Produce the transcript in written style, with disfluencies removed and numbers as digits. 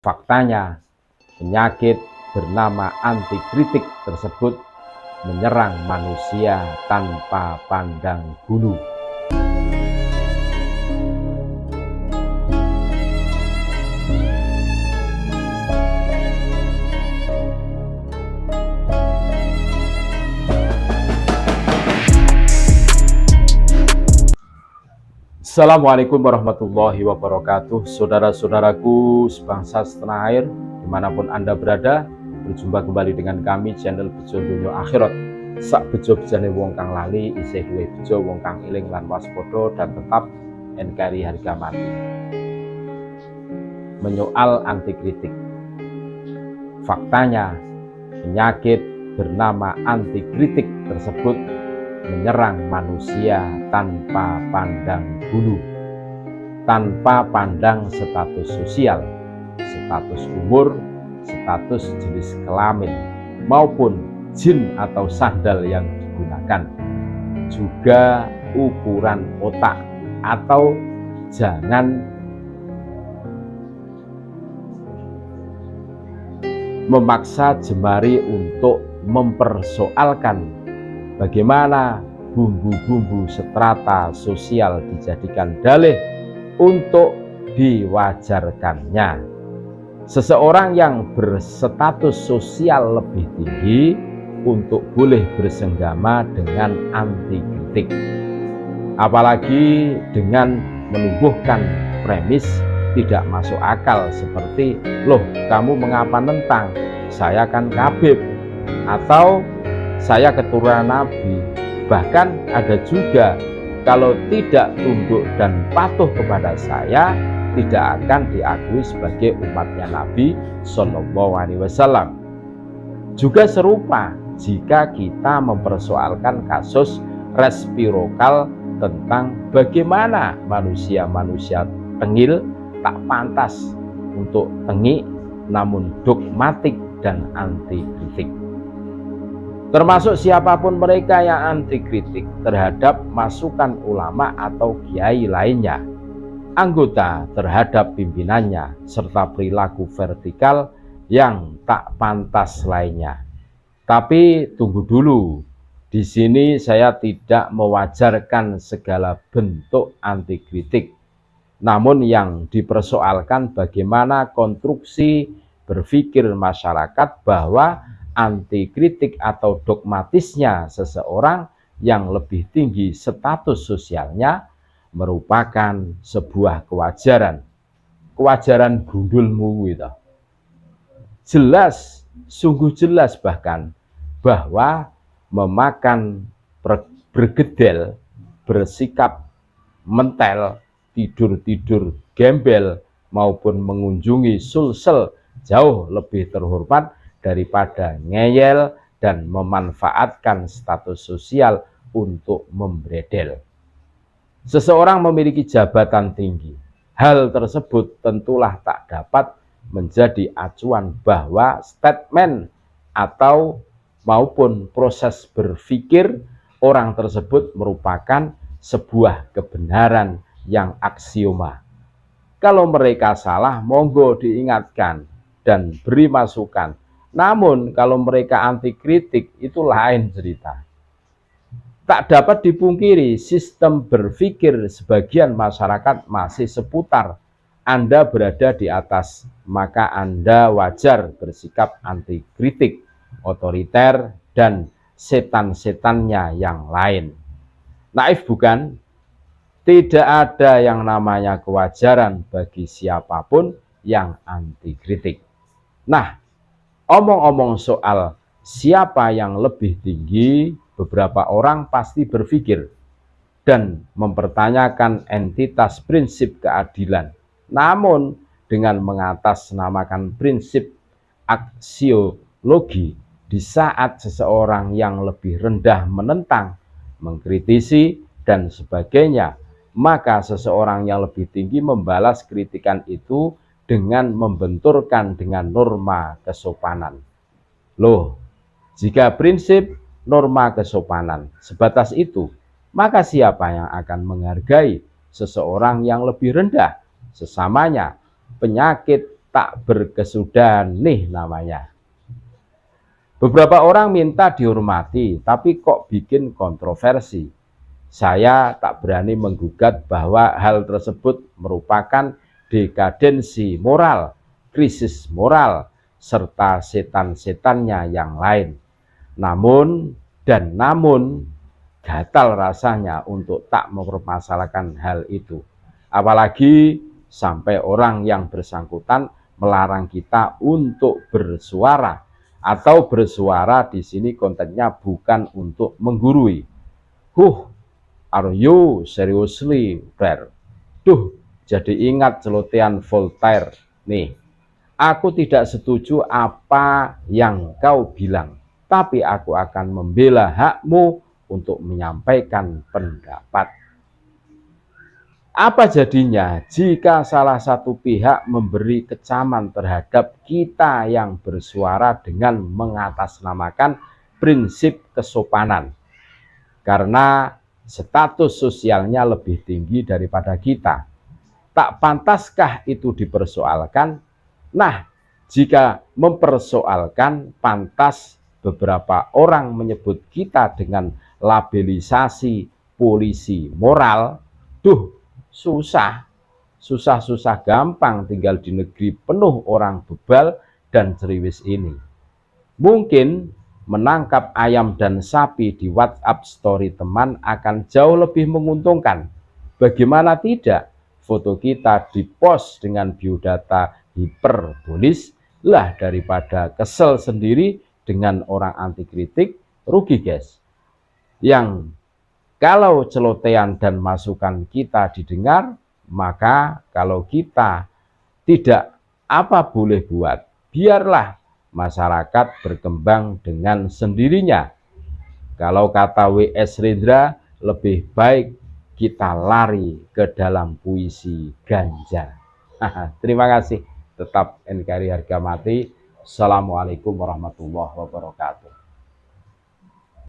Faktanya, penyakit bernama antikritik tersebut menyerang manusia tanpa pandang bulu. Assalamualaikum warahmatullahi wabarakatuh. Saudara-saudaraku sebangsa setanah air, dimanapun Anda berada, berjumpa kembali dengan kami channel Bejo Donya Akhirat. Sak bejo bejane wong kang lali, isih duwe bejo wong kang eling lan waspada dan tetap NKRI harga mati. Menyoal antikritik. Faktanya, penyakit bernama antikritik tersebut menyerang manusia tanpa pandang bulu, tanpa pandang status sosial, status umur, status jenis kelamin, maupun jin atau sandal yang digunakan, juga ukuran otak, atau jangan memaksa jemari untuk mempersoalkan bagaimana bumbu-bumbu strata sosial dijadikan dalih untuk diwajarkannya. Seseorang yang berstatus sosial lebih tinggi untuk boleh bersenggama dengan antikritik. Apalagi dengan menumbuhkan premis tidak masuk akal seperti, loh kamu mengapa nentang? Saya kan Khabib, atau saya keturunan Nabi. Bahkan ada juga, kalau tidak tunduk dan patuh kepada saya, tidak akan diakui sebagai umatnya Nabi Shallallahu Alaihi Wasallam. Juga serupa jika kita mempersoalkan kasus resiprokal tentang bagaimana manusia-manusia tengil tak pantas untuk tengik, namun dogmatik dan antikritik. Termasuk siapapun mereka yang antikritik terhadap masukan ulama atau kiai lainnya, anggota terhadap pimpinannya, serta perilaku vertikal yang tak pantas lainnya. Tapi tunggu dulu, di sini saya tidak mewajarkan segala bentuk antikritik, namun yang dipersoalkan bagaimana konstruksi berpikir masyarakat bahwa antikritik atau dogmatisnya seseorang yang lebih tinggi status sosialnya merupakan sebuah kewajaran gundulmu gitu. Jelas, sungguh jelas bahkan bahwa memakan bergedel, bersikap mentel, tidur-tidur gembel maupun mengunjungi sulsel jauh lebih terhormat daripada ngeyel dan memanfaatkan status sosial untuk membredel. Seseorang memiliki jabatan tinggi, hal tersebut tentulah tak dapat menjadi acuan bahwa statement atau maupun proses berpikir orang tersebut merupakan sebuah kebenaran yang aksioma. Kalau mereka salah, monggo diingatkan dan beri masukan. Namun kalau mereka antikritik, itu lain cerita. Tak dapat dipungkiri, sistem berpikir sebagian masyarakat masih seputar Anda berada di atas, maka Anda wajar bersikap antikritik, otoriter, dan setan-setannya yang lain. Naif bukan? Tidak ada yang namanya kewajaran bagi siapapun yang antikritik. Nah, omong-omong soal siapa yang lebih tinggi, beberapa orang pasti berpikir dan mempertanyakan entitas prinsip keadilan. Namun dengan mengatasnamakan prinsip aksiologi di saat seseorang yang lebih rendah menentang, mengkritisi, dan sebagainya, maka seseorang yang lebih tinggi membalas kritikan itu dengan membenturkan dengan norma kesopanan. Loh, jika prinsip norma kesopanan sebatas itu, maka siapa yang akan menghargai seseorang yang lebih rendah? Sesamanya, penyakit tak berkesudahan nih namanya. Beberapa orang minta dihormati, tapi kok bikin kontroversi. Saya tak berani menggugat bahwa hal tersebut merupakan dekadensi moral, krisis moral, serta setan-setannya yang lain. Namun, gatal rasanya untuk tak mempermasalahkan hal itu. Apalagi sampai orang yang bersangkutan melarang kita untuk bersuara, atau bersuara di sini kontennya bukan untuk menggurui. Are you seriously fair? Jadi ingat celotehan Voltaire nih. Aku tidak setuju apa yang kau bilang, tapi aku akan membela hakmu untuk menyampaikan pendapat. Apa jadinya jika salah satu pihak memberi kecaman terhadap kita yang bersuara dengan mengatasnamakan prinsip kesopanan? Karena status sosialnya lebih tinggi daripada kita. Tak pantaskah itu dipersoalkan? Nah, jika mempersoalkan, pantas beberapa orang menyebut kita dengan labelisasi polisi moral. Susah gampang tinggal di negeri penuh orang bebal dan ceriwis ini. Mungkin menangkap ayam dan sapi di WhatsApp story teman akan jauh lebih menguntungkan. Bagaimana tidak? Foto kita dipost dengan biodata hiperbolis lah daripada kesel sendiri dengan orang anti kritik. Rugi guys. Yang kalau celotehan dan masukan kita didengar, maka kalau kita tidak apa boleh buat, biarlah masyarakat berkembang dengan sendirinya. Kalau kata W.S. Rendra, lebih baik kita lari ke dalam puisi ganja. Terima kasih. Tetap NKRI harga mati. Assalamualaikum warahmatullahi wabarakatuh.